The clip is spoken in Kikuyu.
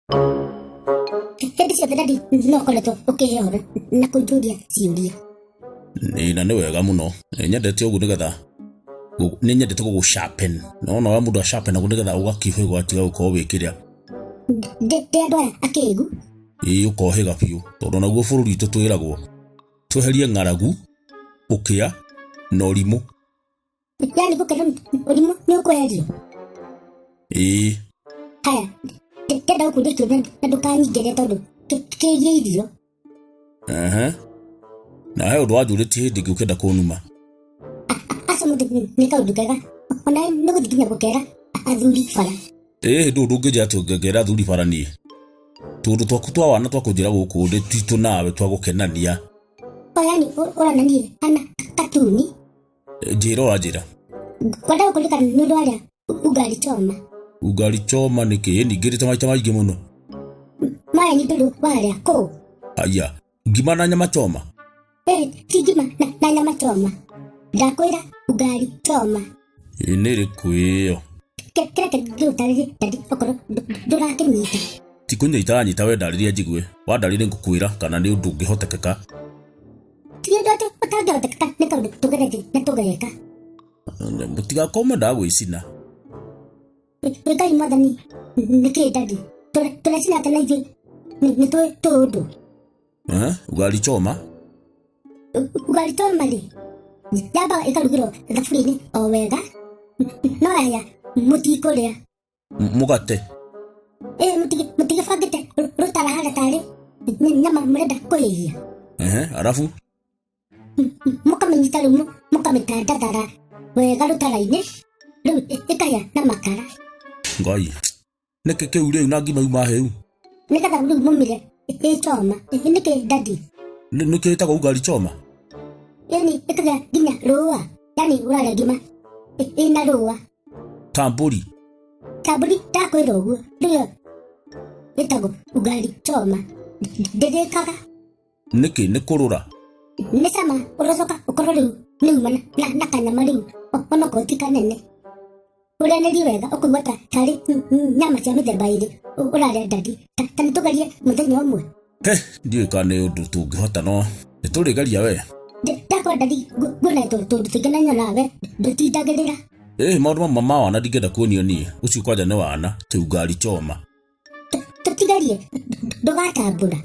Hindi ciothe dadi no koretwo ukihora na kunjuria ciuria. Na nĩ wega mũno nyendete ũguo nĩgetha nĩ nyendete gũgũ-sharpen no wa mũndũ a-sharpen ũguo nĩgetha ũgakĩhĩga tiga gũkorwo wĩkĩrĩa Ndĩ andũ aya akĩĩgu ũkohĩga biũ tondũ naguo bũrũri witũ twĩragwo tweherie ng'aragu ũkĩa na ũrimũ. Yani gũkĩra ũrimũ nĩ ũkweherio. Haya ndĩrenda gũkũria kĩũria na ndũkanyingĩre tondũ kĩgiĩ irio. Na he ũndũ wanjũrĩtie hĩndĩ ĩngĩ ũkĩenda kũnuma. Aca mũndũ nĩ kaũndũ kega ona nĩ gũthiĩ nginya gũkera athuri bara. Hĩndĩ ndũngĩnjĩra atĩ ngera athuri bara niĩ tondũ twaku twa wana twakũnjĩra gũkũ ndĩ twitũ nawe twagũkenania. Yani ũrananie ana katuni. Njĩra Kwenda gũkũrĩka nĩ ũndũ warĩa ugali choma. Ugali choma nĩkĩ ningĩrĩte maita maingĩ mũno. Maya nĩ ndũrũ warĩa kũ. Aya ngima na nyama choma. Ti ngima na nyama choma. Ndakwĩra ugali choma. Nĩ rĩkũ ĩyo? Kĩrĩa ngĩũtarĩria dadi okorwo ndũrakĩnyita. Ti kũnyita nyita we ndarĩria njigue wandarĩria ngũkwĩra kana nĩ ũndũ ũngĩhotekeka. Ti ũndũ atĩ ũtangĩhotekeka nĩ kaũndũ tũgeretie na tũgeka. Mũtigakoma ndagwĩcina. Ngai mwathani nĩkĩ dadi tũrecina atĩ na ithuĩ nĩ tũĩ tũndũ. Ugali choma? Ugali choma rĩ yambaga ĩkarugĩrwo thaburia-inĩ o wega no aya mũtikũrĩa. Mũgate? Mũtigĩbangĩte rũtara harĩa tarĩ nyama mũrenda kũhĩhia. Arabu? Mũkamĩnyita rĩu mũkamĩtandathara wega rũtara-inĩ rĩu ĩkahĩa na makara. Ngai nĩkĩ kĩu rĩu na ngima yuma hĩu? Nĩgetha rĩu mũmĩre choma nĩkĩ dadi? Nĩkĩ ĩtagwo ugali choma? Yani ĩkagĩa nginya rũa yani ũrarĩa ngima ĩna rũa. Tambũri? Tambũri ndakwĩra ũguo rĩu ĩtagwo ugali choma ndĩrĩkaga. Nĩkĩ nĩ kũrũra? Nĩ cama ũrocoka ũkorwo rĩu nĩuma na kanyama rĩu onokorwo ti kanene ũrĩanĩrie wega ũkũigua tarĩ nyama cia mĩthemba ĩrĩ ũrarĩa dadi ta nĩtũgerie mũthenya ũmwe. Ndiũĩ kana nĩ ũndũ tũngĩhota no nĩtũrĩgeria we. Ndakwa dadi nguona tũndũ tũingĩ na nyonawe ndũtindagĩrĩra. Maũndũ mamwe ma wana ndingĩenda kuonio niĩ ũcio kwanja nĩ wana ti ugali choma. Tũtigerie ndũgatambũra.